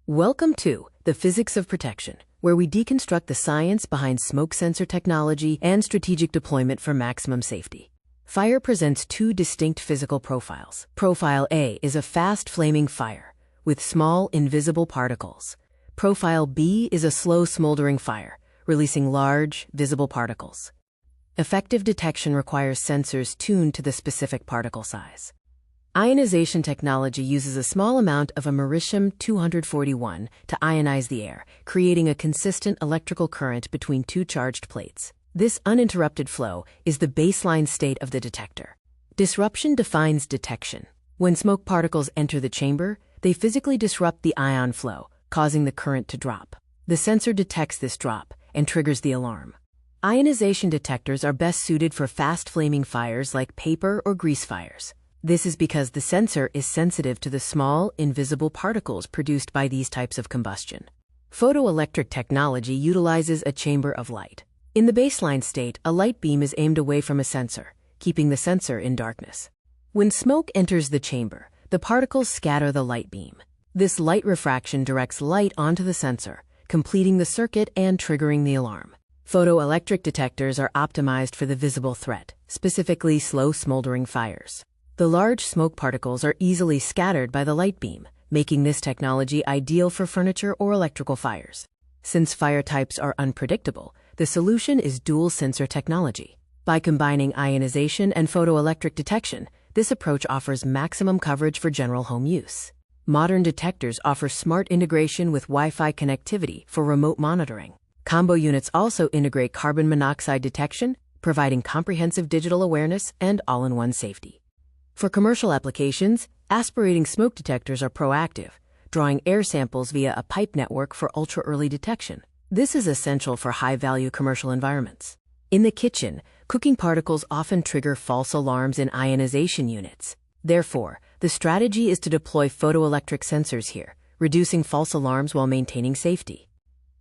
Welcome to the Physics of Protection, where we deconstruct the science behind smoke sensor technology and strategic deployment for maximum safety. Fire presents two distinct physical profiles. Profile A is a fast flaming fire with small, invisible particles. Profile B is a slow smoldering fire, releasing large, visible particles. Effective detection requires sensors tuned to the specific particle size. Ionization technology uses a small amount of americium-241 to ionize the air, creating a consistent electrical current between two charged plates. This uninterrupted flow is the baseline state of the detector. Disruption defines detection. When smoke particles enter the chamber, they physically disrupt the ion flow, causing the current to drop. The sensor detects this drop and triggers the alarm. Ionization detectors are best suited for fast-flaming fires like paper or grease fires. This is because the sensor is sensitive to the small, invisible particles produced by these types of combustion. Photoelectric technology utilizes a chamber of light. In the baseline state, a light beam is aimed away from a sensor, keeping the sensor in darkness. When smoke enters the chamber, the particles scatter the light beam. This light refraction directs light onto the sensor, completing the circuit and triggering the alarm. Photoelectric detectors are optimized for the visible threat, specifically slow smoldering fires. The large smoke particles are easily scattered by the light beam, making this technology ideal for furniture or electrical fires. Since fire types are unpredictable, the solution is dual sensor technology. By combining ionization and photoelectric detection, this approach offers maximum coverage for general home use. Modern detectors offer smart integration with Wi-Fi connectivity for remote monitoring. Combo units also integrate carbon monoxide detection, providing comprehensive digital awareness and all-in-one safety. For commercial applications, aspirating smoke detectors are proactive, drawing air samples via a pipe network for ultra-early detection. This is essential for high-value commercial environments. In the kitchen, cooking particles often trigger false alarms in ionization units. Therefore, the strategy is to deploy photoelectric sensors here, reducing false alarms while maintaining safety.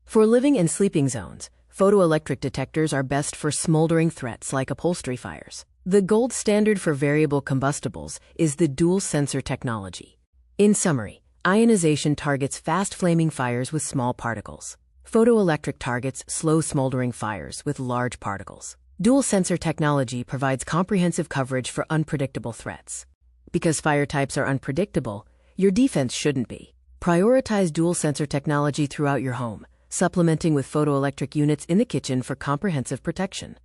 For living and sleeping zones, photoelectric detectors are best for smoldering threats like upholstery fires. The gold standard for variable combustibles is the dual sensor technology. In summary, ionization targets fast-flaming fires with small particles. Photoelectric targets slow smoldering fires with large particles. Dual sensor technology provides comprehensive coverage for unpredictable threats. Because fire types are unpredictable, your defense shouldn't be. Prioritize dual sensor technology throughout your home, supplementing with photoelectric units in the kitchen for comprehensive protection.